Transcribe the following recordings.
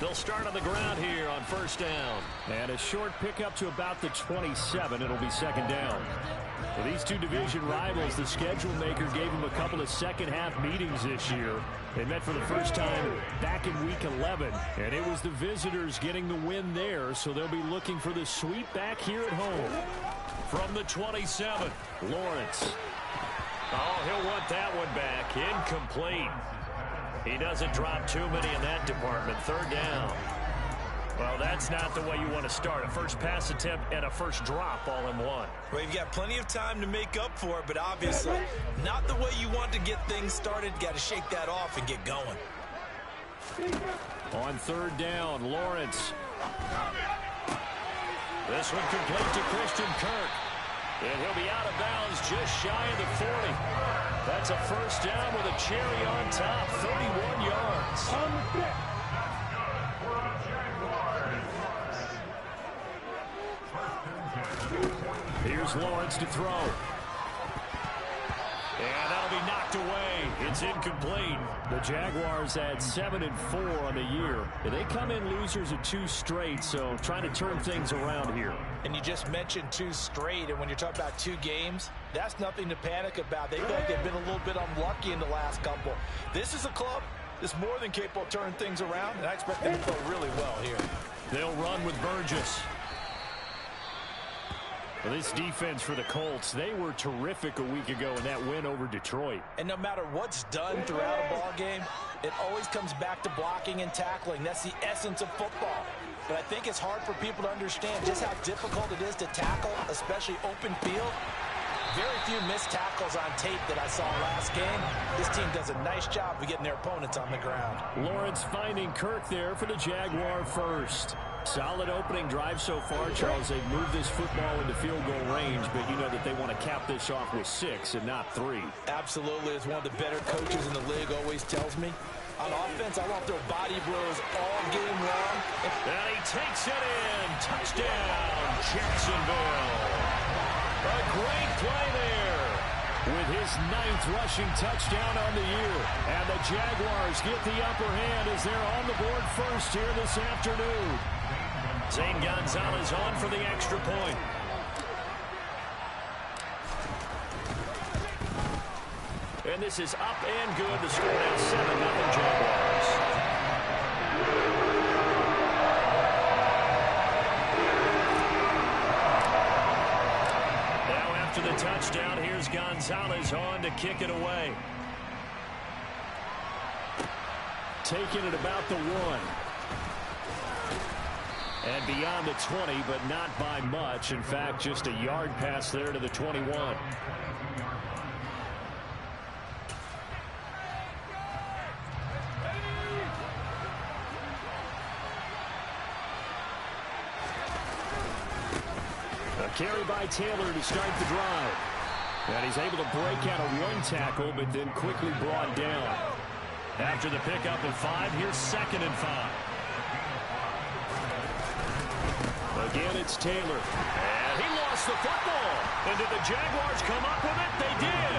They'll start on the ground here on first down. And a short pickup to about the 27. It'll be second down. For these two division rivals, the schedule maker gave them a couple of second-half meetings this year. They met for the first time back in Week 11, and it was the visitors getting the win there, so they'll be looking for the sweep back here at home. From the 27, Lawrence. Oh, he'll want that one back. Incomplete. He doesn't drop too many in that department. Third down. Well, that's not the way you want to start. A first pass attempt and a first drop all in one. Well, you've got plenty of time to make up for it, but obviously not the way you want to get things started. Got to shake that off and get going. On third down, Lawrence. This one complete to Christian Kirk. And he'll be out of bounds just shy of the 40. That's a first down with a cherry on top, 31 yards. Here's Lawrence to throw. And that'll be knocked away. It's incomplete. The Jaguars at 7-4 on the year. They come in losers of 2 straight, so trying to turn things around here. And you just mentioned 2 straight, and when you're talking about 2 games, that's nothing to panic about. They feel like they've been a little bit unlucky in the last couple. This is a club that's more than capable of turning things around, and I expect them to go really well here. They'll run with Burgess. Well, this defense for the Colts, they were terrific a week ago in that win over Detroit. And no matter what's done throughout a ball game, it always comes back to blocking and tackling. That's the essence of football. But I think it's hard for people to understand just how difficult it is to tackle, especially open field. Very few missed tackles on tape that I saw last game. This team does a nice job of getting their opponents on the ground. Lawrence finding Kirk there for the Jaguar first. Solid opening drive so far, Charles. They've moved this football into field goal range, but you know that they want to cap this off with 6 and not 3. Absolutely. As one of the better coaches in the league always tells me, on offense, I want to throw body blows all game long. And he takes it in. Touchdown, Jacksonville. A great play there. With his 9th rushing touchdown on the year. And the Jaguars get the upper hand as they're on the board first here this afternoon. Zane Gonzalez on for the extra point. And this is up and good. The score now 7-0 Jaguars. Now after the touchdown, here's Gonzalez on to kick it away. Taking it about the 1. And beyond the 20, but not by much. In fact, just a yard pass there to the 21. A carry by Taylor to start the drive. And he's able to break out of 1 tackle, but then quickly brought down. After the pickup of 5, here's 2nd and 5. Again, it's Taylor. And he lost the football. And did the Jaguars come up with it? They did.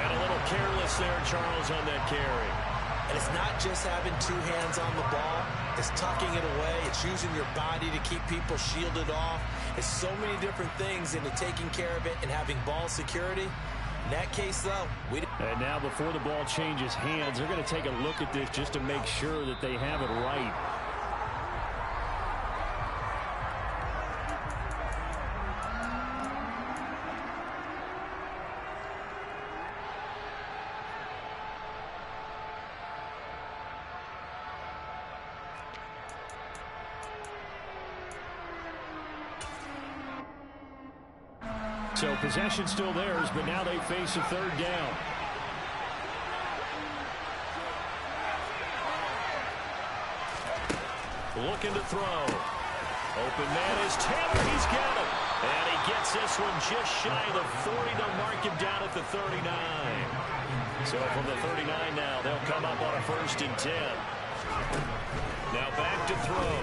And a little careless there, Charles, on that carry. And it's not just having 2 hands on the ball. It's tucking it away. It's using your body to keep people shielded off. It's so many different things into taking care of it and having ball security. In that case, though, And now before the ball changes hands, they're going to take a look at this just to make sure that they have it right. So possession still theirs, but now they face a 3rd down. Looking to throw. Open man is Taylor. He's got it. And he gets this one just shy of the 40. They'll mark him down at the 39. So from the 39 now, they'll come up on a 1st and 10. Now back to throw.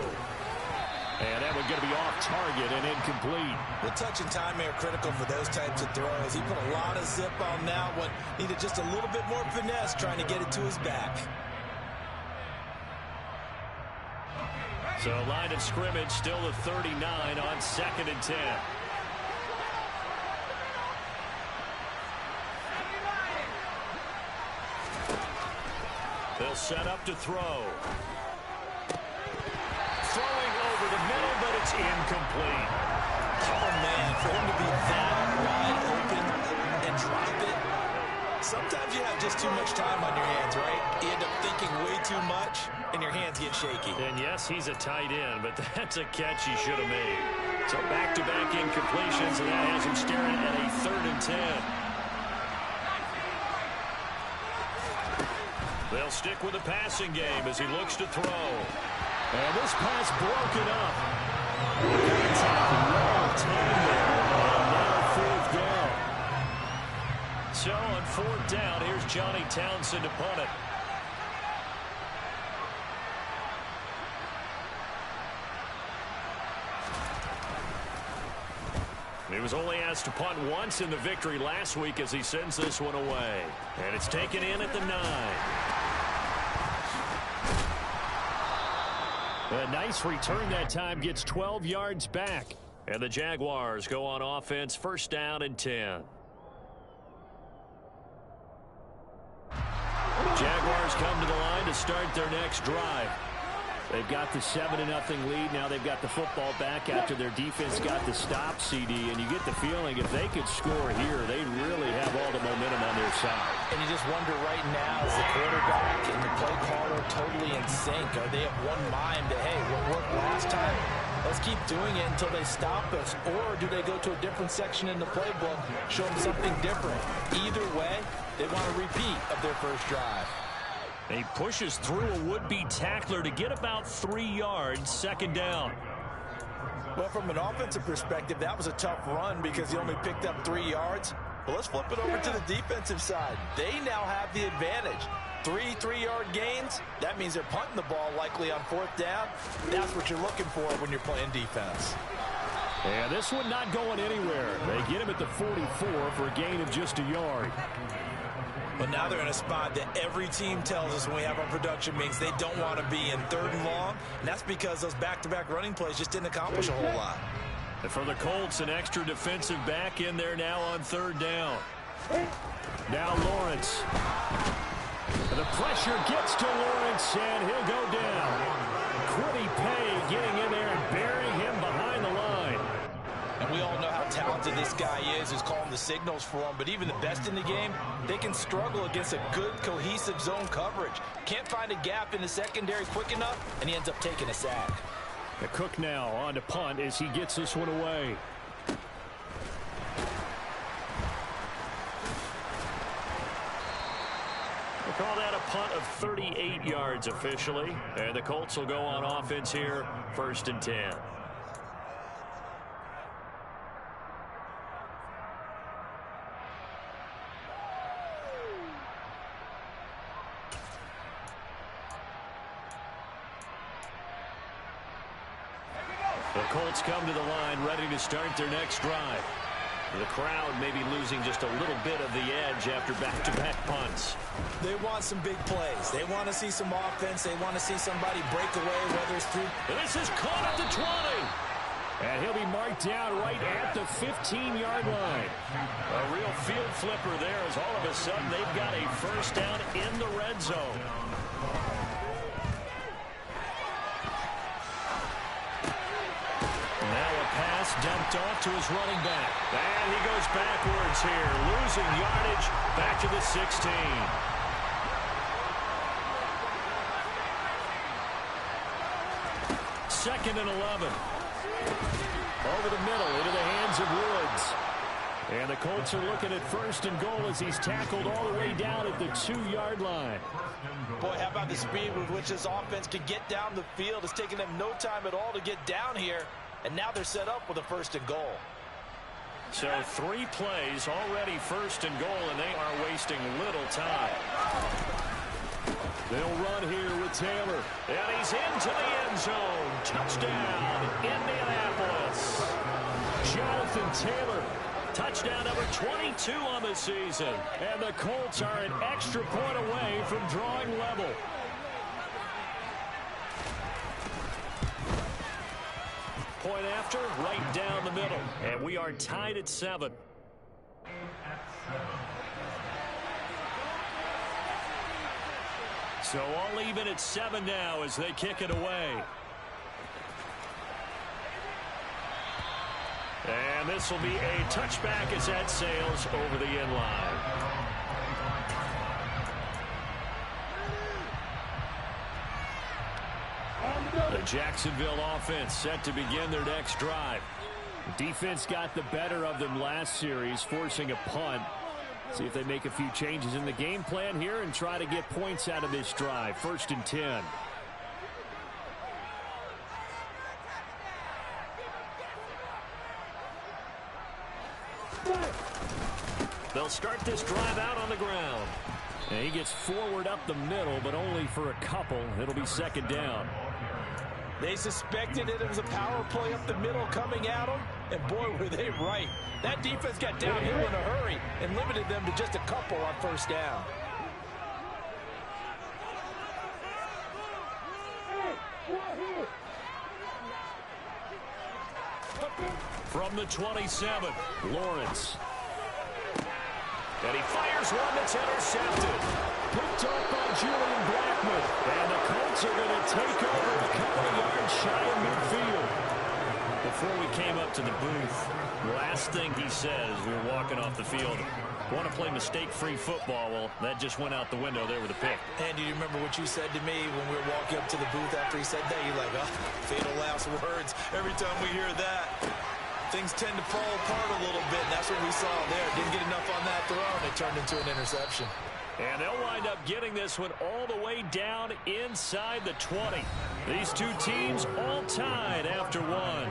And that one's going to be off target and incomplete. The touch and timing are critical for those types of throws. He put a lot of zip on that one. Needed just a little bit more finesse trying to get it to his back. So line of scrimmage still at 39 on 2nd and 10. They'll set up to throw. Throwing over the middle, but it's incomplete. Oh, man, for him to be that wide open and drop it. Sometimes you have just too much time on your hands, right? You end up thinking way too much, and your hands get shaky. And yes, he's a tight end, but that's a catch he should have made. So back-to-back incompletions, and that has him staring at a 3rd and 10. They'll stick with the passing game as he looks to throw. And this pass broken up. Well timed there. And now 4th down. So on 4th down, here's Johnny Townsend to punt it. He was only asked to punt once in the victory last week as he sends this one away. And it's taken in at the 9. A nice return that time, gets 12 yards back. And the Jaguars go on offense, 1st down and 10. Jaguars come to the line to start their next drive. They've got the 7-0 lead. Now they've got the football back after their defense got the stop, CD. And you get the feeling if they could score here, they'd really have all the momentum on their side. And you just wonder right now, is the quarterback and the play caller totally in sync? Are they of one mind that, hey, what worked last time, let's keep doing it until they stop us? Or do they go to a different section in the playbook, show them something different? Either way, they want a repeat of their first drive. And he pushes through a would-be tackler to get about 3 yards, 2nd down. Well, from an offensive perspective, that was a tough run because he only picked up 3 yards. Well, let's flip it over to the defensive side. They now have the advantage. 3 3-yard gains, that means they're punting the ball likely on 4th down. That's what you're looking for when you're playing defense. And this one not going anywhere. They get him at the 44 for a gain of just a yard. But now they're in a spot that every team tells us when we have our production meetings they don't want to be in 3rd and long. And that's because those back-to-back running plays just didn't accomplish a whole lot. And for the Colts, an extra defensive back in there now on 3rd down. Now Lawrence. And the pressure gets to Lawrence, and he'll go down. Quiddy Pay getting in there and burying him behind the line. And we all know how talented this guy is who's calling the signals for him. But even the best in the game, they can struggle against a good, cohesive zone coverage. Can't find a gap in the secondary quick enough, and he ends up taking a sack. The Cook now on to punt as he gets this one away. We'll call that a punt of 38 yards officially. And the Colts will go on offense here, 1st and 10. The Colts come to the line ready to start their next drive. The crowd may be losing just a little bit of the edge after back-to-back punts. They want some big plays. They want to see some offense. They want to see somebody break away, whether it's through. This is caught at the 20. And he'll be marked down right at the 15-yard line. A real field flipper there as all of a sudden they've got a 1st down in the red zone. Pass dumped off to his running back. And he goes backwards here, losing yardage back to the 16. Second and 11. Over the middle into the hands of Woods. And the Colts are looking at 1st and goal as he's tackled all the way down at the 2-yard line. Boy, how about the speed with which this offense can get down the field? It's taken them no time at all to get down here. And now they're set up with a 1st and goal. So 3 plays already 1st and goal, and they are wasting little time. They'll run here with Taylor. And he's into the end zone. Touchdown, Indianapolis. Jonathan Taylor. Touchdown number 22 on the season. And the Colts are an extra point away from drawing level. point after, right down the middle. And we are tied at 7. So all even at 7 now as they kick it away. And this will be a touchback as that sails over the end line. The Jacksonville offense set to begin their next drive. Defense got the better of them last series, forcing a punt. See if they make a few changes in the game plan here and try to get points out of this drive. 1st and 10. They'll start this drive out on the ground. And he gets forward up the middle, but only for a couple. It'll be 2nd down. They suspected it was a power play up the middle coming at them, and boy, were they right. That defense got downhill in a hurry and limited them to just a couple on 1st down. From the 27, Lawrence. And he fires one that's intercepted. Picked off by Julian Blackman. And the Colts are going to take over a couple of yards shy of midfield. Before we came up to the booth, last thing he says, we were walking off the field, want to play mistake-free football. Well, that just went out the window there with a pick. Andy, do you remember what you said to me when we were walking up to the booth after he said that? You're like, oh, fatal last words. Every time we hear that, things tend to fall apart a little bit, and that's what we saw there. Didn't get enough on that throw, and it turned into an interception. And they'll wind up getting this one all the way down inside the 20. These two teams all tied after 1.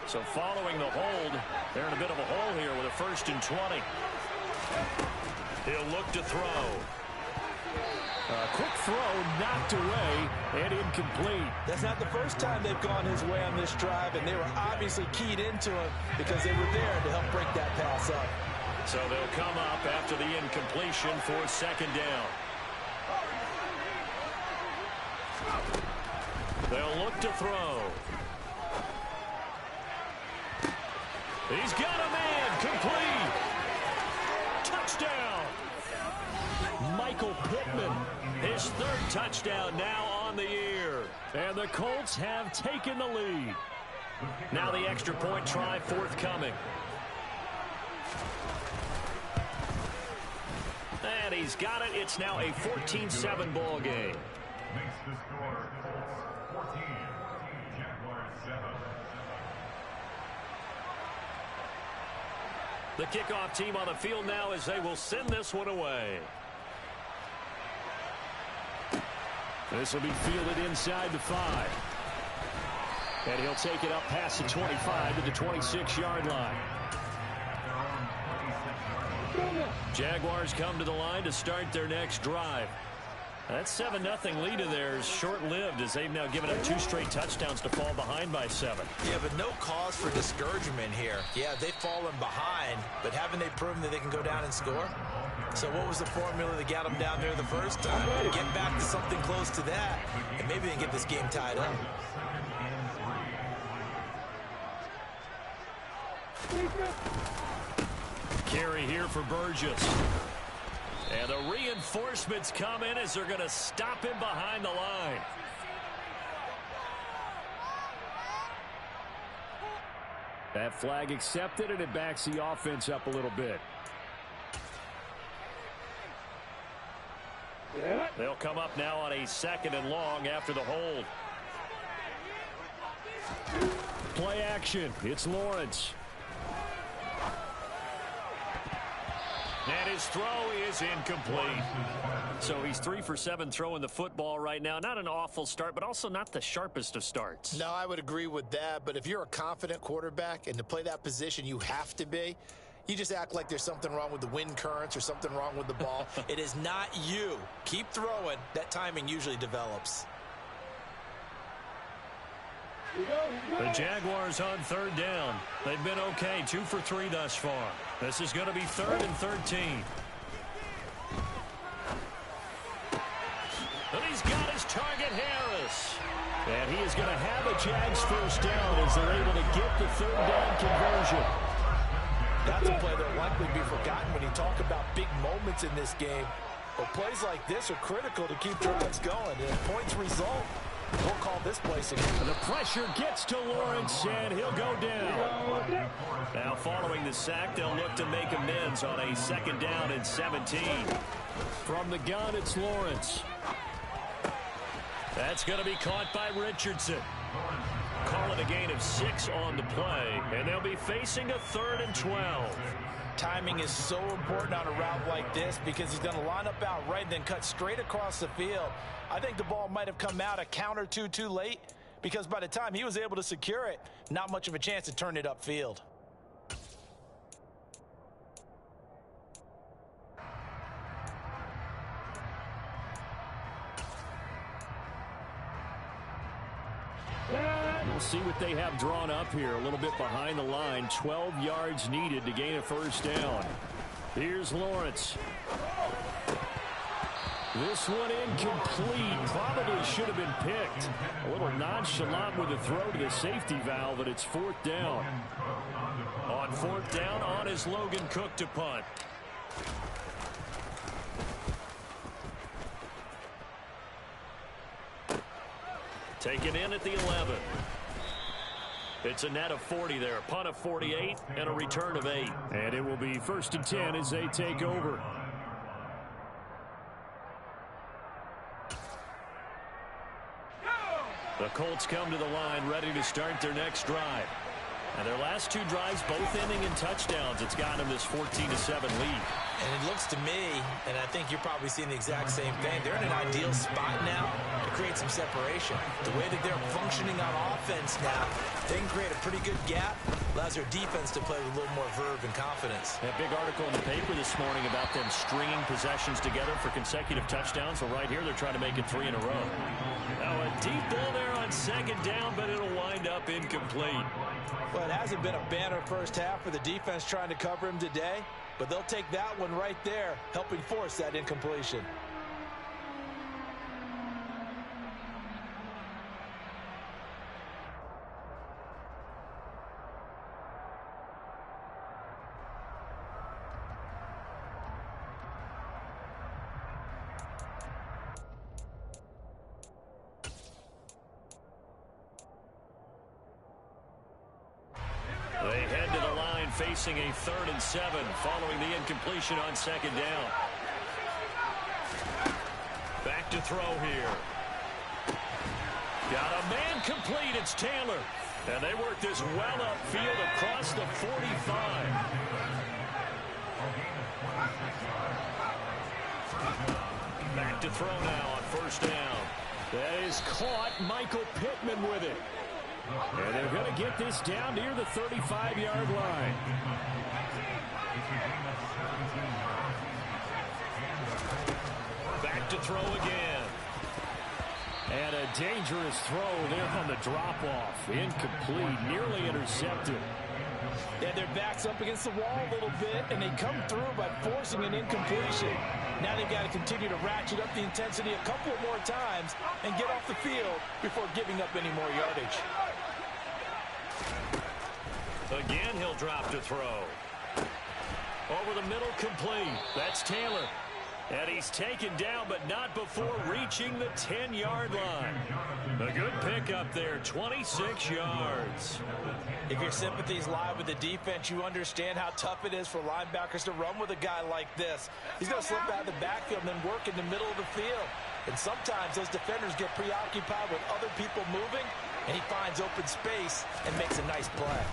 So following the hold, they're in a bit of a hole here with a 1st and 20. He'll look to throw. A quick throw knocked away and incomplete. That's not the first time they've gone his way on this drive, and they were obviously keyed into him because they were there to help break that pass up. So they'll come up after the incompletion for 2nd down. They'll look to throw. He's got a man, complete. Touchdown. Michael Pittman, his 3rd touchdown now on the year. And the Colts have taken the lead. Now the extra point try forthcoming. And he's got it. It's now a 14-7 ball game. Makes the score 14, Jaguars 7. The kickoff team on the field now as they will send this one away. This will be fielded inside the 5. And he'll take it up past the 25 to the 26-yard line. Jaguars come to the line to start their next drive. That 7-0 lead of theirs short-lived as they've now given up 2 straight touchdowns to fall behind by 7. Yeah, but no cause for discouragement here. Yeah, they've fallen behind, but haven't they proven that they can go down and score? So what was the formula that got them down there the first time? Get back to something close to that, and maybe they can get this game tied up. Carry here for Burgess. And the reinforcements come in as they're going to stop him behind the line. That flag accepted, and it backs the offense up a little bit. They'll come up now on a 2nd and long after the hold. Play action. It's Lawrence. And his throw is incomplete. So he's 3 for 7 throwing the football right now. Not an awful start, but also not the sharpest of starts. No, I would agree with that. But if you're a confident quarterback and to play that position, you have to be. You just act like there's something wrong with the wind currents or something wrong with the ball. It is not you. Keep throwing. That timing usually develops. The Jaguars on third down. They've been okay, 2 for 3 thus far. This is going to be 3rd and 13. And he's got his target, Harris. And he is going to have a Jags first down as they're able to get the 3rd down conversion. That's a play that will likely be forgotten when you talk about big moments in this game. But plays like this are critical to keep drives going. And if points result, we'll call this place again. The pressure gets to Lawrence, and he'll go down. Now, following the sack, they'll look to make amends on a 2nd down and 17. From the gun, it's Lawrence. That's going to be caught by Richardson. Call it a gain of 6 on the play, and they'll be facing a 3rd and 12. Timing is so important on a route like this because he's going to line up out right and then cut straight across the field. I think the ball might have come out a count or two too late because by the time he was able to secure it, not much of a chance to turn it upfield. We'll see what they have drawn up here. A little bit behind the line. 12 yards needed to gain a first down. Here's Lawrence. This one incomplete. Probably should have been picked. A little nonchalant with a throw to the safety valve, but it's 4th down. On 4th down, on is Logan Cook to punt. Taken in at the 11. It's a net of 40 there. Punt of 48 and a return of 8. And it will be 1st and 10 as they take over. The Colts come to the line ready to start their next drive. And their last 2 drives both ending in touchdowns. It's gotten them this 14-7 lead. And it looks to me, and I think you're probably seeing the exact same thing, they're in an ideal spot now to create some separation. The way that they're functioning on offense now, they can create a pretty good gap, allows their defense to play with a little more verve and confidence. That big article in the paper this morning about them stringing possessions together for consecutive touchdowns. Well, right here they're trying to make it 3 in a row. Now a deep ball there on 2nd down, but it'll wind up incomplete. Well, it hasn't been a banner first half for the defense trying to cover him today, but they'll take that one right there, helping force that incompletion. They head to the line facing a 3rd and 7 following the incompletion on 2nd down. Back to throw here. Got a man complete. It's Taylor. And they work this well upfield across the 45. Back to throw now on 1st down. That is caught. Michael Pittman with it. And they're going to get this down near the 35-yard line. Back to throw again. And a dangerous throw there on the drop-off. Incomplete, nearly intercepted. Yeah, their back's up against the wall a little bit, and they come through by forcing an incompletion. Now they've got to continue to ratchet up the intensity a couple of more times and get off the field before giving up any more yardage. Again, he'll drop to throw. Over the middle, complete. That's Taylor. And he's taken down, but not before reaching the 10-yard line. A good pickup there, 26 yards. If your sympathies lie with the defense, you understand how tough it is for linebackers to run with a guy like this. He's going to slip out of the backfield and then work in the middle of the field. And sometimes those defenders get preoccupied with other people moving, and he finds open space and makes a nice play.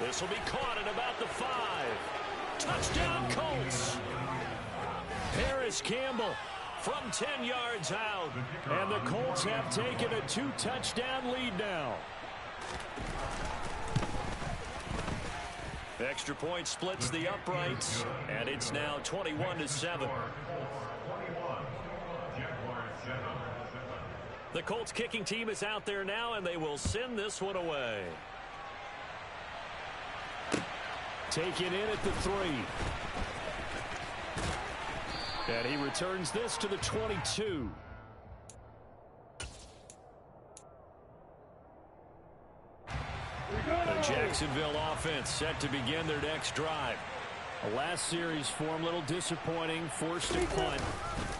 This will be caught at about the 5. Touchdown, Colts. Harris Campbell from 10 yards out. And the Colts have taken a 2-touchdown lead now. Extra point splits the uprights, and it's now 21-7. The Colts kicking team is out there now, and they will send this one away. Taken in at the 3. And he returns this to the 22. The Jacksonville offense set to begin their next drive. The last series for them, a little disappointing, forced a punt.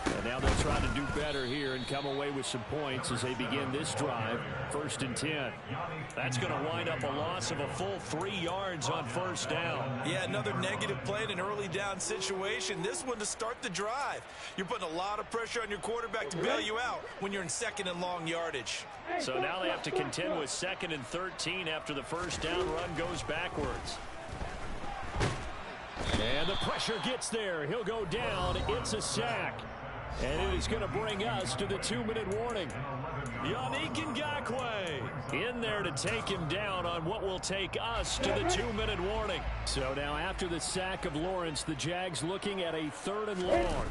And now they'll try to do better here and come away with some points as they begin this drive, 1st and 10. That's going to wind up a loss of a full 3 yards on 1st down. Yeah, another negative play in an early down situation. This one to start the drive. You're putting a lot of pressure on your quarterback to bail you out when you're in 2nd and long yardage. So now they have to contend with 2nd and 13 after the 1st down run goes backwards. And the pressure gets there. He'll go down. It's a sack. And it is going to bring us to the 2-minute warning. Yannick Ngakoue in there to take him down on what will take us to the 2-minute warning. So now after the sack of Lawrence, the Jags looking at a 3rd and long.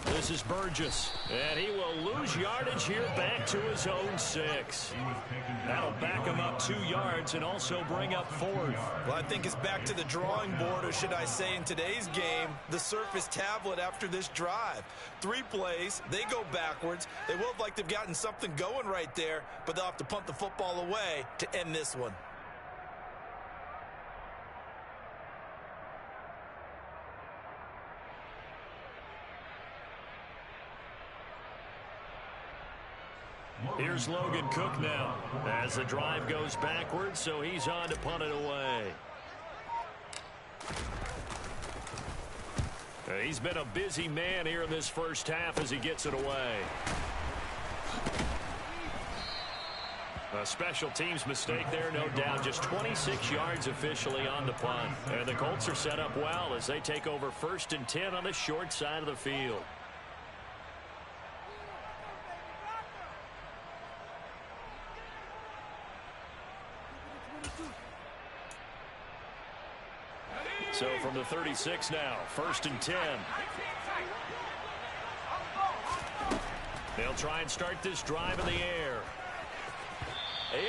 This is Burgess, and he will lose yardage here back to his own 6. That'll back him up 2 yards and also bring up 4th. Well, I think it's back to the drawing board, or should I say in today's game, the Surface tablet after this drive. 3 plays, they go backwards. They will look like they've gotten something going right there, but they'll have to punt the football away to end this one. Here's Logan Cook now as the drive goes backwards, so he's on to punt it away. He's been a busy man here in this 1st half as he gets it away. A special teams mistake there, no doubt. Just 26 yards officially on the punt. And the Colts are set up well as they take over 1st and 10 on the short side of the field. So from the 36 now, 1st and 10. They'll try and start this drive in the air.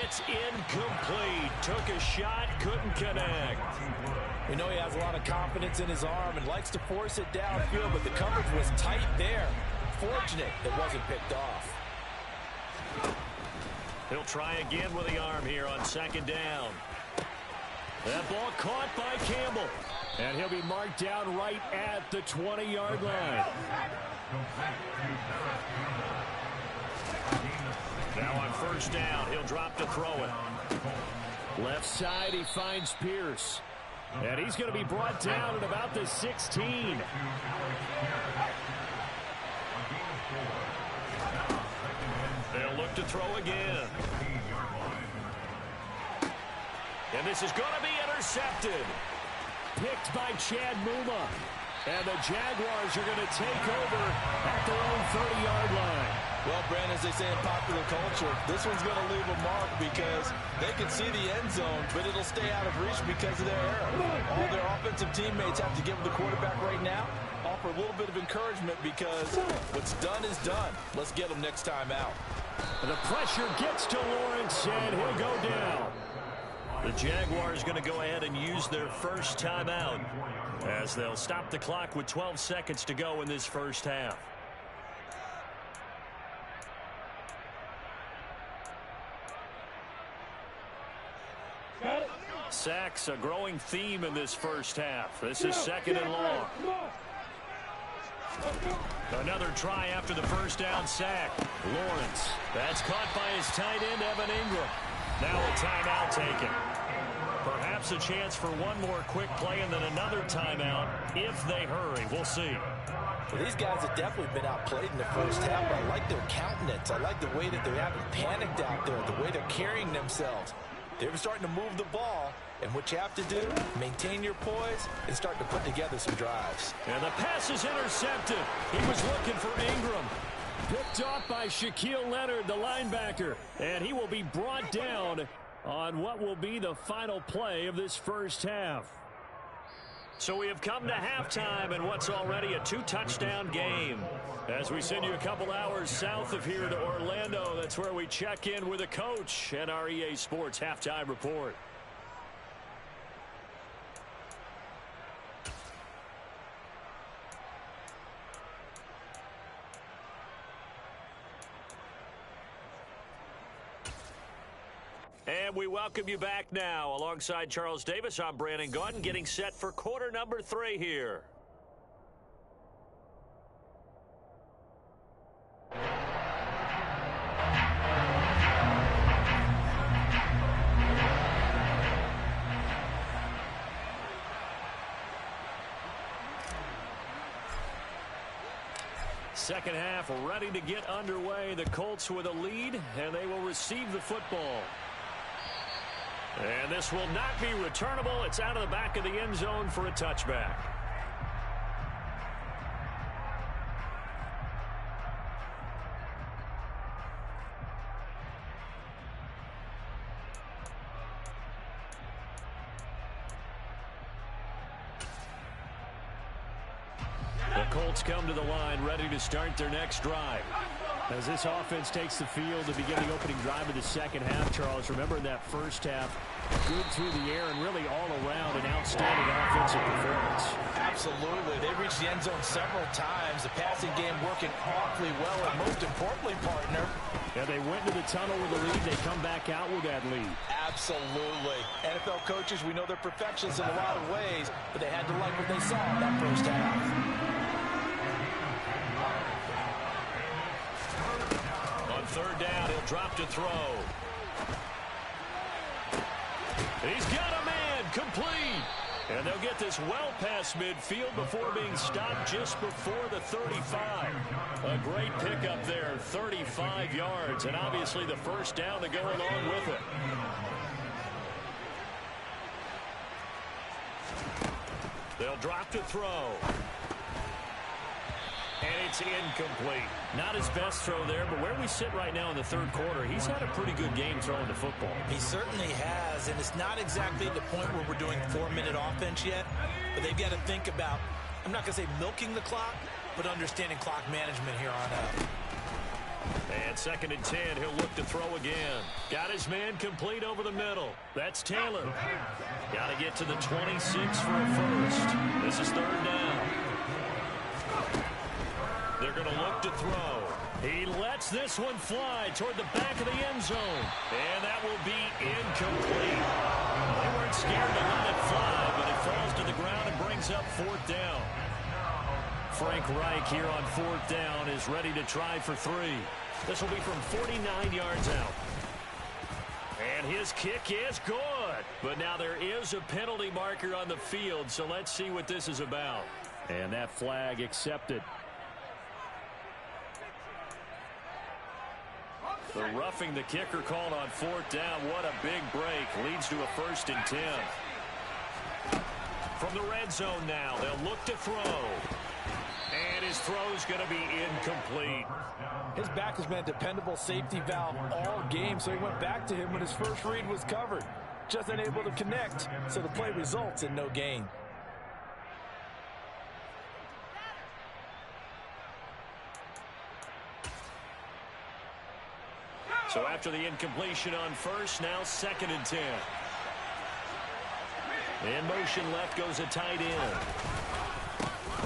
It's incomplete. Took a shot, couldn't connect. We know he has a lot of confidence in his arm and likes to force it downfield, but the coverage was tight there. Fortunate it wasn't picked off. He'll try again with the arm here on 2nd down. That ball caught by Campbell. And he'll be marked down right at the 20-yard line. Now on 1st down, he'll drop to throw it. Left side, he finds Pierce. And he's going to be brought down at about the 16. They'll look to throw again. And this is going to be intercepted. Picked by Chad Muma. And the Jaguars are going to take over at their own 30-yard line. Well, Brandon, as they say in popular culture, this one's going to leave a mark because they can see the end zone, but it'll stay out of reach because of their error. All their offensive teammates have to give the quarterback right now, offer a little bit of encouragement because what's done is done. Let's get them next time out. And the pressure gets to Lawrence, and he'll go down. The Jaguars going to go ahead and use their 1st timeout as they'll stop the clock with 12 seconds to go in this 1st half. Sacks, a growing theme in this 1st half. This is 2nd and long. Another try after the 1st down sack. Lawrence. That's caught by his tight end, Evan Ingram. Now a timeout taken. Perhaps a chance for one more quick play and then another timeout if they hurry. We'll see. Well, these guys have definitely been outplayed in the 1st half, but I like their countenance. I like the way that they haven't panicked out there, the way they're carrying themselves. They're starting to move the ball, and what you have to do, maintain your poise and start to put together some drives. And the pass is intercepted. He was looking for Ingram. Picked off by Shaquille Leonard, the linebacker. And he will be brought down on what will be the final play of this 1st half. So we have come to halftime in what's already a 2-touchdown game. As we send you a couple hours south of here to Orlando, that's where we check in with a coach and our EA Sports Halftime Report. And we welcome you back now. Alongside Charles Davis, I'm Brandon Gaudin, getting set for quarter number 3 here. Second half ready to get underway. The Colts with a lead, and they will receive the football. And this will not be returnable. It's out of the back of the end zone for a touchback. The Colts come to the line ready to start their next drive. As this offense takes the field to begin the opening drive of the second half, Charles, remember in that first half, good through the air and really all around an outstanding offensive performance. Absolutely. They reached the end zone several times. The passing game working awfully well, and most importantly, partner. Yeah, they went to the tunnel with a lead. They come back out with that lead. Absolutely. NFL coaches, we know they're perfectionists in a lot of ways, but they had to like what they saw in that first half. Third down, he'll drop to throw. He's got a man, complete. And they'll get this well past midfield before being stopped just before the 35. A great pickup there, 35 yards, and obviously the first down to go along with it. They'll drop to throw. And it's incomplete. Not his best throw there, but where we sit right now in the third quarter, he's had a pretty good game throwing the football. He certainly has, and it's not exactly at the point where we're doing 4-minute offense yet, but they've got to think about, I'm not going to say milking the clock, but understanding clock management here on out. And 2nd and 10, he'll look to throw again. Got his man complete over the middle. That's Taylor. Got to get to the 26 for a first. This is third down. They're going to look to throw. He lets this one fly toward the back of the end zone. And that will be incomplete. They weren't scared to let it fly, but it falls to the ground and brings up 4th down. Frank Reich here on 4th down is ready to try for 3. This will be from 49 yards out. And his kick is good. But now there is a penalty marker on the field, so let's see what this is about. And that flag accepted. The roughing the kicker called on 4th down. What a big break. Leads to a 1st and 10. From the red zone now, they'll look to throw. And his throw's going to be incomplete. His back has been a dependable safety valve all game, so he went back to him when his first read was covered. Just unable to connect, so the play results in no gain. So after the incompletion on first, now 2nd and 10. In motion left goes a tight end.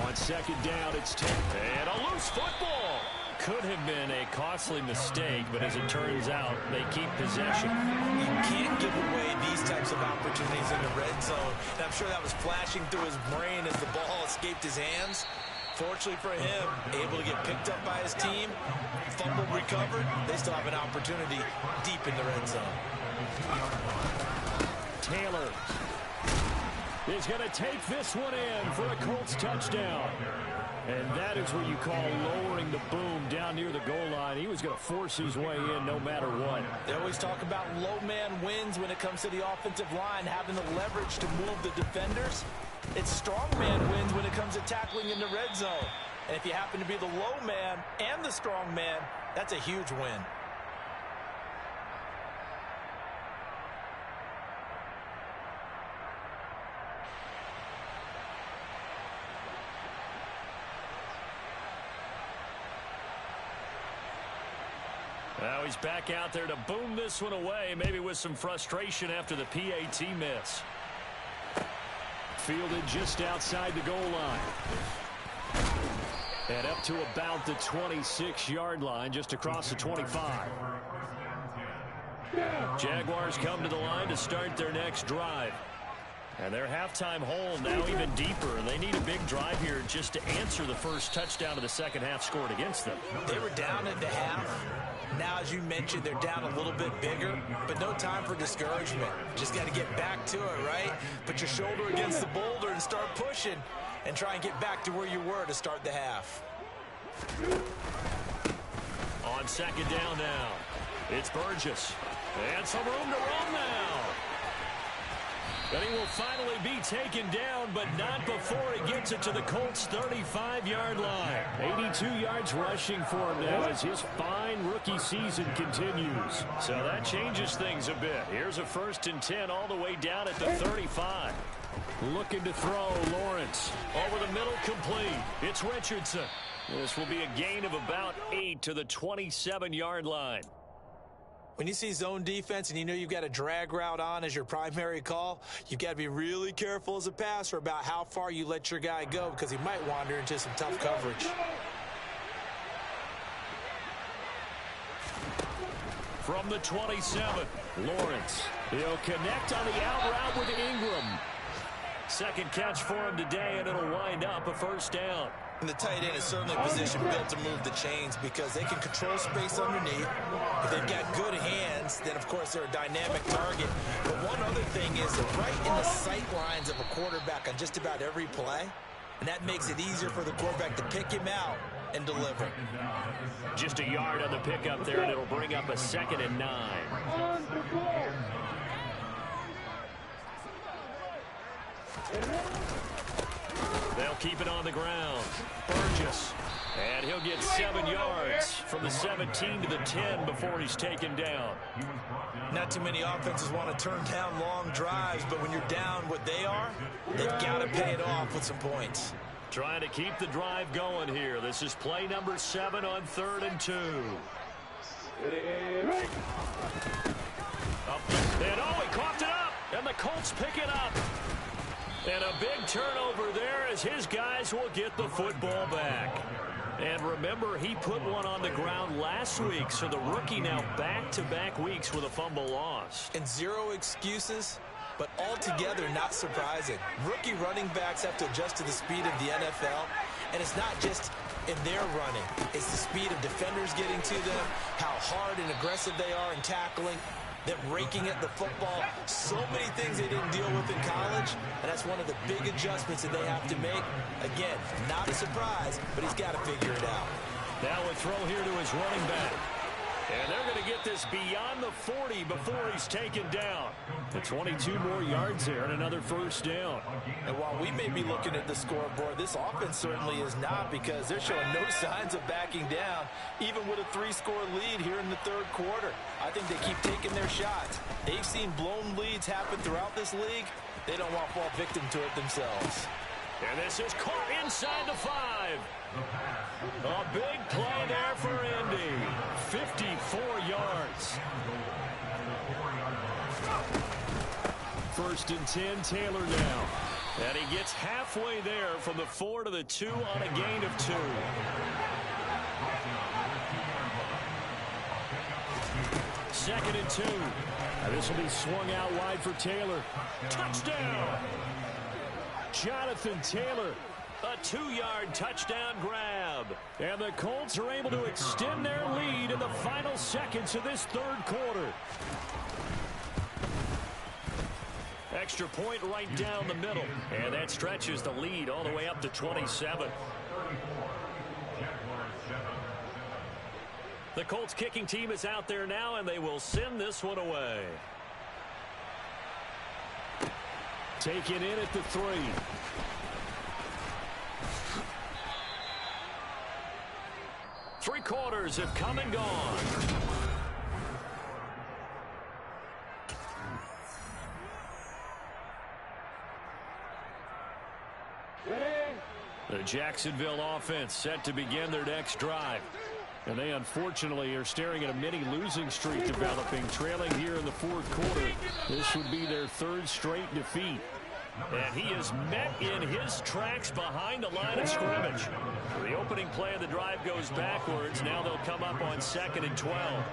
On 2nd down, it's 10. And a loose football. Could have been a costly mistake, but as it turns out, they keep possession. You can't give away these types of opportunities in the red zone. And I'm sure that was flashing through his brain as the ball escaped his hands. Fortunately for him, able to get picked up by his team, fumble recovered. They still have an opportunity deep in the red zone. Taylor is going to take this one in for a Colts touchdown. And that is what you call lowering the boom down near the goal line. He was going to force his way in no matter what. They always talk about low man wins when it comes to the offensive line, having the leverage to move the defenders. It's strong man wins when it comes to tackling in the red zone. And if you happen to be the low man and the strong man, that's a huge win. Now he's back out there to boom this one away, maybe with some frustration after the PAT miss. Fielded just outside the goal line. And up to about the 26-yard line, just across the 25. Jaguars come to the line to start their next drive. And their halftime hole now even deeper. And they need a big drive here just to answer the first touchdown of the second half scored against them. They were down at the half. Now, as you mentioned, they're down a little bit bigger, but no time for discouragement. Just got to get back to it, right? Put your shoulder against the boulder and start pushing and try and get back to where you were to start the half. On second down now, it's Burgess. And some room to run now. But he will finally be taken down, but not before he gets it to the Colts' 35-yard line. 82 yards rushing for him now as his fine rookie season continues. So that changes things a bit. Here's a 1st and 10 all the way down at the 35. Looking to throw, Lawrence. Over the middle, complete. It's Richardson. This will be a gain of about 8 to the 27-yard line. When you see zone defense and you know you've got a drag route on as your primary call, you've got to be really careful as a passer about how far you let your guy go because he might wander into some tough coverage. From the 27, Lawrence. He'll connect on the out route with Ingram. Second catch for him today, and it'll wind up a 1st down. And the tight end is certainly a position built to move the chains because they can control space underneath. If they've got good hands, then, of course, they're a dynamic target. But one other thing is they're right in the sight lines of a quarterback on just about every play, and that makes it easier for the quarterback to pick him out and deliver. Just a yard on the pickup there, and it'll bring up a 2nd and 9. They'll keep it on the ground. Burgess. And he'll get 7 yards from the 17 to the 10 before he's taken down. Not too many offenses want to turn down long drives, but when you're down what they are, they've got to pay it off with some points. Trying to keep the drive going here. This is play number 7 on 3rd and 2. And oh, he coughed it up. And the Colts pick it up. And a big turnover there as his guys will get the football back. And remember, he put one on the ground last week, so the rookie now back-to-back weeks with a fumble loss. And 0 excuses, but altogether not surprising. Rookie running backs have to adjust to the speed of the NFL, and it's not just in their running. It's the speed of defenders getting to them, how hard and aggressive they are in tackling, them raking at the football. So many things they didn't deal with in college, and that's one of the big adjustments that they have to make. Again, not a surprise, but he's got to figure it out. Now a throw here to his running back. And they're going to get this beyond the 40 before he's taken down. The 22 more yards there and another 1st down. And while we may be looking at the scoreboard, this offense certainly is not because they're showing no signs of backing down, even with a 3-score lead here in the 3rd quarter. I think they keep taking their shots. They've seen blown leads happen throughout this league. They don't want to fall victim to it themselves. And this is caught inside the 5. A big play there for Indy. 54 yards. 1st and 10, Taylor now. And he gets halfway there from the 4 to the 2 on a gain of 2. Second and 2. And this will be swung out wide for Taylor. Touchdown! Jonathan Taylor. A 2-yard touchdown grab. And the Colts are able to extend their lead in the final seconds of this 3rd quarter. Extra point right down the middle. And that stretches the lead all the way up to 27. The Colts kicking team is out there now, and they will send this one away. Taken in at the 3. Three quarters have come and gone. The Jacksonville offense set to begin their next drive. And they unfortunately are staring at a mini losing streak developing, trailing here in the fourth quarter. This would be their third straight defeat. And he is met in his tracks behind the line of scrimmage. The opening play of the drive goes backwards. Now they'll come up on 2nd and 12.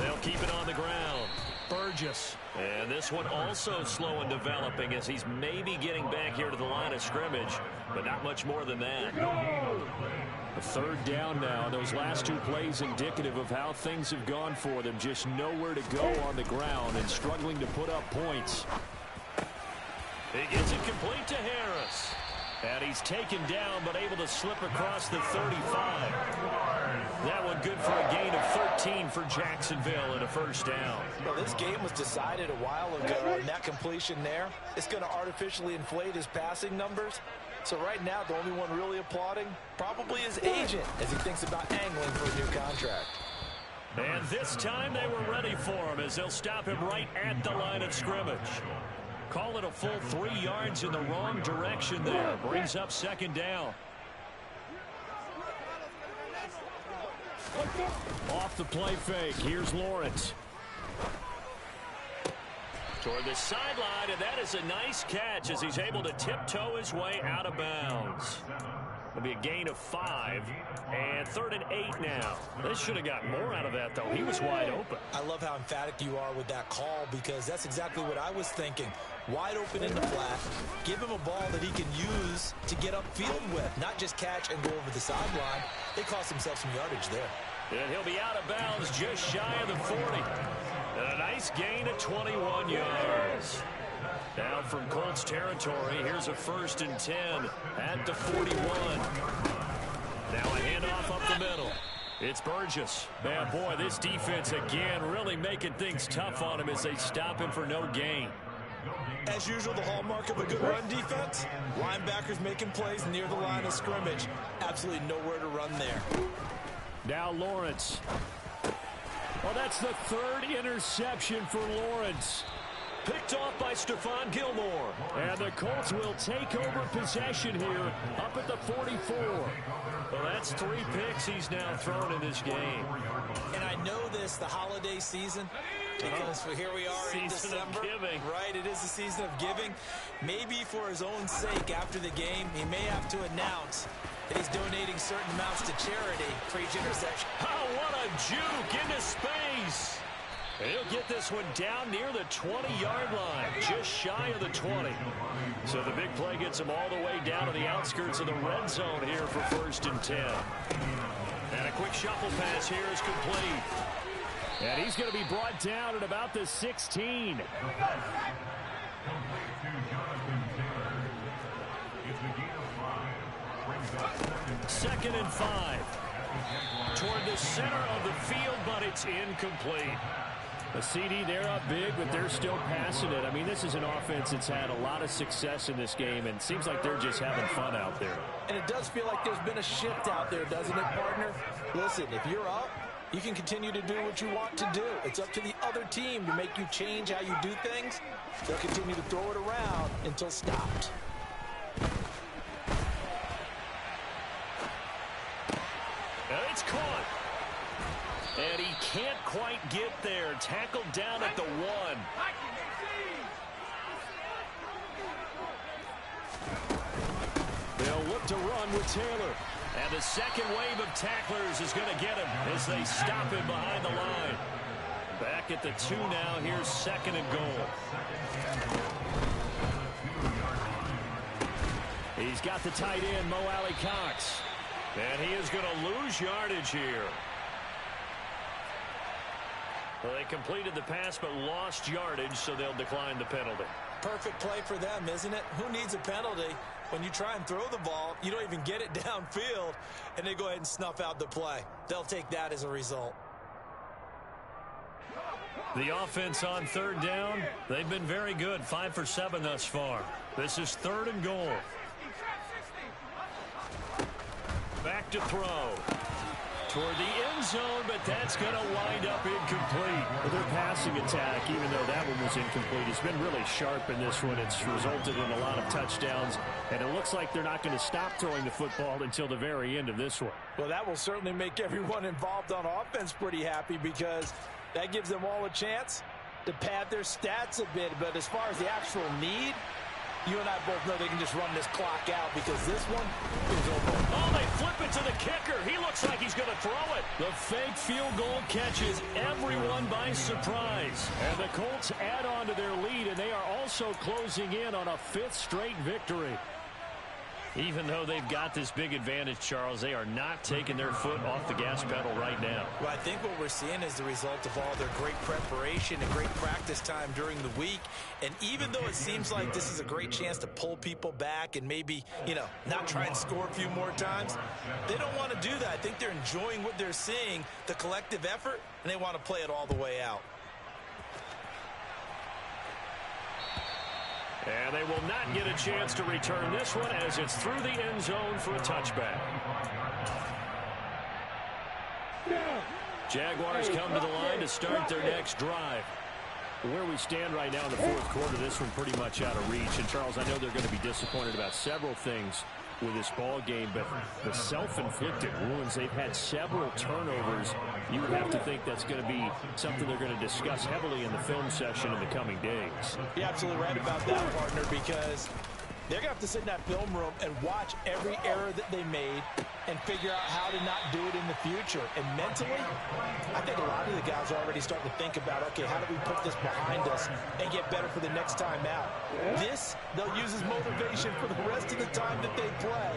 They'll keep it on the ground. Burgess. And this one also slow in developing as he's maybe getting back here to the line of scrimmage, but not much more than that. A third down now. Those last two plays indicative of how things have gone for them. Just nowhere to go on the ground and struggling to put up points. He gets it complete to Harris. And he's taken down, but able to slip across the 35. That one good for a gain of 13 for Jacksonville and a first down. Well, this game was decided a while ago, and that completion there, it's going to artificially inflate his passing numbers. So right now, the only one really applauding probably his agent as he thinks about angling for a new contract. And this time they were ready for him as they'll stop him right at the line of scrimmage. Call it a full 3 yards in the wrong direction there. Brings up 2nd down. Off the play fake. Here's Lawrence. Toward the sideline, and that is a nice catch as he's able to tiptoe his way out of bounds. It'll be a gain of 5, and 3rd and 8 now. They should have got more out of that, though. He was wide open. I love how emphatic you are with that call because that's exactly what I was thinking. Wide open in the flat. Give him a ball that he can use to get upfield with, not just catch and go over the sideline. They cost themselves some yardage there. And he'll be out of bounds just shy of the 40. And a nice gain of 21 yards. Down from Colts territory, here's a 1st and 10 at the 41. Now a handoff up the middle. It's Burgess. Man, boy, this defense again really making things tough on him as they stop him for no gain. As usual, the hallmark of a good run defense, linebackers making plays near the line of scrimmage. Absolutely nowhere to run there. Now Lawrence. Well, that's the 3rd interception for Lawrence. Picked off by Stephon Gilmore. And the Colts will take over possession here up at the 44. Well, that's 3 picks he's now thrown in this game. And I know this, the holiday season, because here we are in December. Of giving. Right, it is the season of giving. Maybe for his own sake after the game, he may have to announce that he's donating certain amounts to charity for each interception. Oh, what a juke into space. And he'll get this one down near the 20-yard line, just shy of the 20. So the big play gets him all the way down to the outskirts of the red zone here for 1st and 10. And a quick shuffle pass here is complete. And he's going to be brought down at about the 16. 2nd and 5. Toward the center of the field, but it's incomplete. The CD, they're up big, but they're still passing it. I mean, this is an offense that's had a lot of success in this game, and it seems like they're just having fun out there. And it does feel like there's been a shift out there, doesn't it, partner? Listen, if you're up, you can continue to do what you want to do. It's up to the other team to make you change how you do things. They'll continue to throw it around until stopped. And it's caught. And he can't quite get there. Tackled down at the 1. They'll look to run with Taylor. And the second wave of tacklers is going to get him as they stop him behind the line. Back at the 2 now. Here's 2nd and goal. He's got the tight end, Mo Alley Cox. And he is going to lose yardage here. Well, they completed the pass but lost yardage, so they'll decline the penalty. Perfect play for them, isn't it? Who needs a penalty? When you try and throw the ball, you don't even get it downfield, and they go ahead and snuff out the play. They'll take that as a result. The offense on 3rd down, they've been very good, 5 for 7 thus far. This is 3rd and goal. Back to throw. toward the end zone, but that's going to wind up incomplete. Well, their passing attack, even though that one was incomplete, has been really sharp in this one. It's resulted in a lot of touchdowns, and it looks like they're not going to stop throwing the football until the very end of this one. Well, that will certainly make everyone involved on offense pretty happy, because that gives them all a chance to pad their stats a bit. But as far as the actual need, you and I both know they can just run this clock out, because this one is over. Oh, they flip it to the kicker. He looks like he's going to throw it. The fake field goal catches everyone by surprise. And the Colts add on to their lead, and they are also closing in on a 5th straight victory. Even though they've got this big advantage, Charles, they are not taking their foot off the gas pedal right now. Well, I think what we're seeing is the result of all their great preparation and great practice time during the week. And even though it seems like this is a great chance to pull people back and maybe, not try and score a few more times, they don't want to do that. I think they're enjoying what they're seeing, the collective effort, and they want to play it all the way out. And they will not get a chance to return this one, as it's through the end zone for a touchback. Jaguars come to the line to start their next drive. Where we stand right now in the fourth quarter, this one pretty much out of reach. And, Charles, I know they're going to be disappointed about several things with this ball game, but the self-inflicted wounds, they've had several turnovers. You would have to think that's going to be something they're going to discuss heavily in the film session in the coming days. You're absolutely right about that, partner, because they're going to have to sit in that film room and watch every error that they made and figure out how to not do it in the future. And mentally, I think a lot of the guys are already starting to think about, okay, how do we put this behind us and get better for the next time out? This, they'll use as motivation for the rest of the time that they play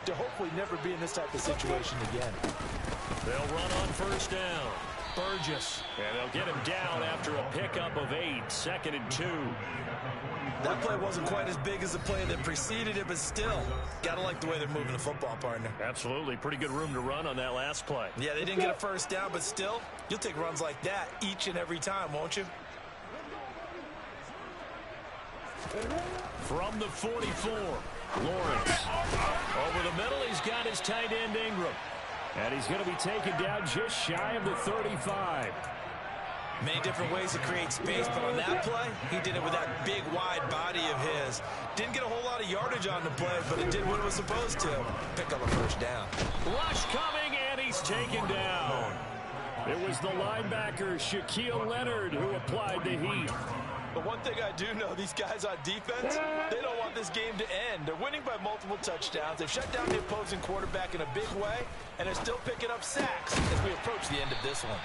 to hopefully never be in this type of situation again. They'll run on first down. Burgess. And they'll get him down after a pickup of 8, 2nd and 2. That play wasn't quite as big as the play that preceded it, but still, gotta like the way they're moving the football, partner. Absolutely. Pretty good room to run on that last play. Yeah, they didn't get a first down, but still, you'll take runs like that each and every time, won't you? From the 44, Lawrence. Over the middle, he's got his tight end, Ingram. And he's going to be taken down just shy of the 35. Many different ways to create space, but on that play, he did it with that big, wide body of his. Didn't get a whole lot of yardage on the play, but it did what it was supposed to. Pick up a first down. Rush coming, and he's taken down. It was the linebacker, Shaquille Leonard, who applied the heat. But one thing I do know, these guys on defense, they don't want this game to end. They're winning by multiple touchdowns. They've shut down the opposing quarterback in a big way, and they're still picking up sacks as we approach the end of this one.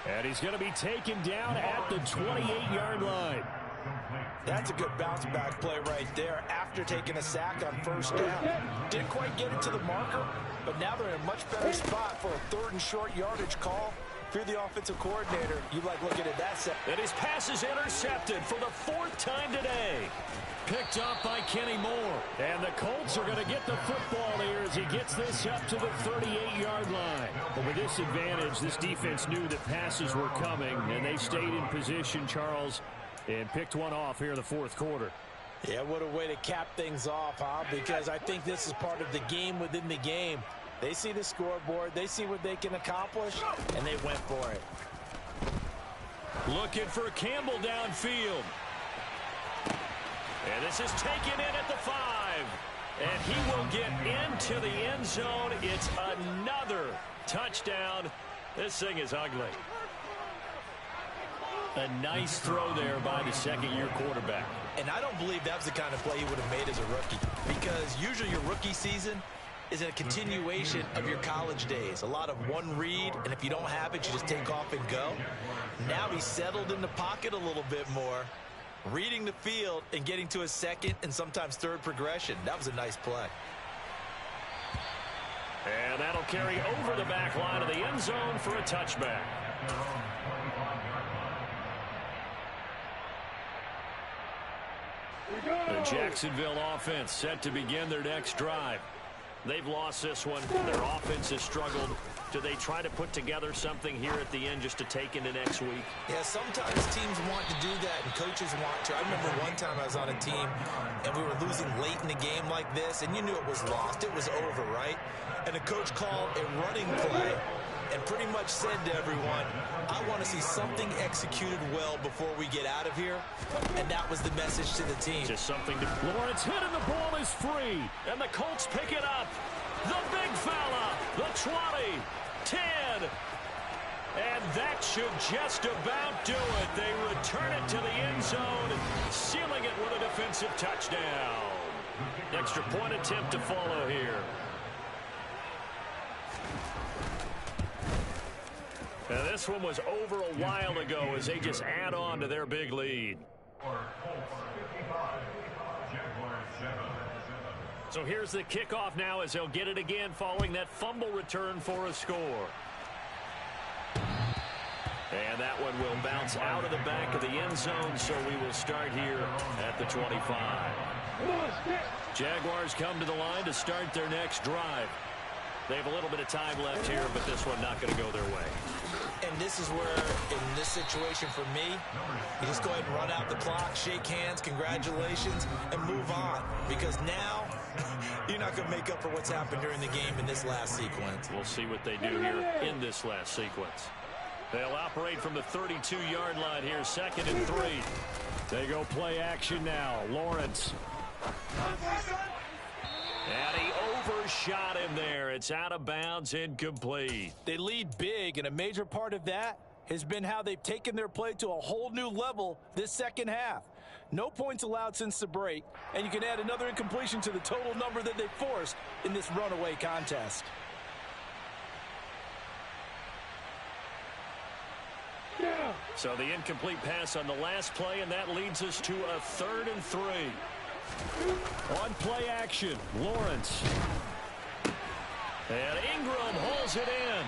And he's going to be taken down at the 28-yard line. That's a good bounce-back play right there after taking a sack on first down. Didn't quite get it to the marker, but now they're in a much better spot for a 3rd and short yardage call. If you're the offensive coordinator, you like looking at that set. And his pass is intercepted for the 4th time today. Picked up by Kenny Moore. And the Colts are going to get the football here as he gets this up to the 38-yard line. But with this advantage, this defense knew that passes were coming, and they stayed in position, Charles, and picked one off here in the fourth quarter. Yeah, what a way to cap things off, huh? Because I think this is part of the game within the game. They see the scoreboard, they see what they can accomplish, and they went for it. Looking for Campbell downfield. And this is taken in at the 5. And he will get into the end zone. It's another touchdown. This thing is ugly. A nice throw there by the second-year quarterback. And I don't believe that was the kind of play he would have made as a rookie, because usually your rookie season is a continuation of your college days. A lot of one read, and if you don't have it, you just take off and go. Now he's settled in the pocket a little bit more, reading the field and getting to a second and sometimes third progression. That was a nice play. And that'll carry over the back line of the end zone for a touchback. The Jacksonville offense set to begin their next drive. They've lost this one. Their offense has struggled. Do they try to put together something here at the end just to take into next week? Yeah, sometimes teams want to do that and coaches want to. I remember one time I was on a team and we were losing late in the game like this, and you knew it was lost. It was over, right? And the coach called a running play, and pretty much said to everyone, I want to see something executed well before we get out of here. And that was the message to the team. Just something to... Lawrence hit and the ball is free. And the Colts pick it up. The big fella. The 20. 10. And that should just about do it. They return it to the end zone, sealing it with a defensive touchdown. Extra point attempt to follow here. Now this one was over a while ago as they just add on to their big lead. So here's the kickoff now as they'll get it again following that fumble return for a score. And that one will bounce out of the back of the end zone, so we will start here at the 25. Jaguars come to the line to start their next drive. They have a little bit of time left here, but this one not going to go their way. And this is where, in this situation for me, you just go ahead and run out the clock, shake hands, congratulations, and move on. Because now, you're not going to make up for what's happened during the game in this last sequence. We'll see what they do here in this last sequence. They'll operate from the 32-yard line here, 2nd and 3. They go play action now. Lawrence. And he overshot him there. It's out of bounds, incomplete. They lead big, and a major part of that has been how they've taken their play to a whole new level this second half. No points allowed since the break, and you can add another incompletion to the total number that they forced in this runaway contest. So the incomplete pass on the last play, and that leads us to a 3rd and 3. On play action, Lawrence. And Ingram holds it in.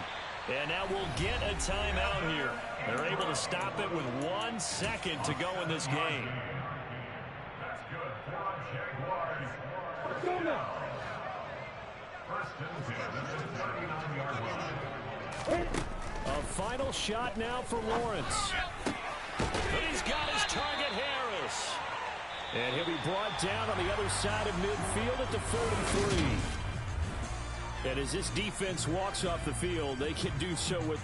And now we'll get a timeout here. They're able to stop it with 1 second to go in this game. That's good for Jaguars. First and 10 at the 39-yard line. A final shot now for Lawrence. But he's got his target, Harris. And he'll be brought down on the other side of midfield at the 43. And as this defense walks off the field, they can do so with their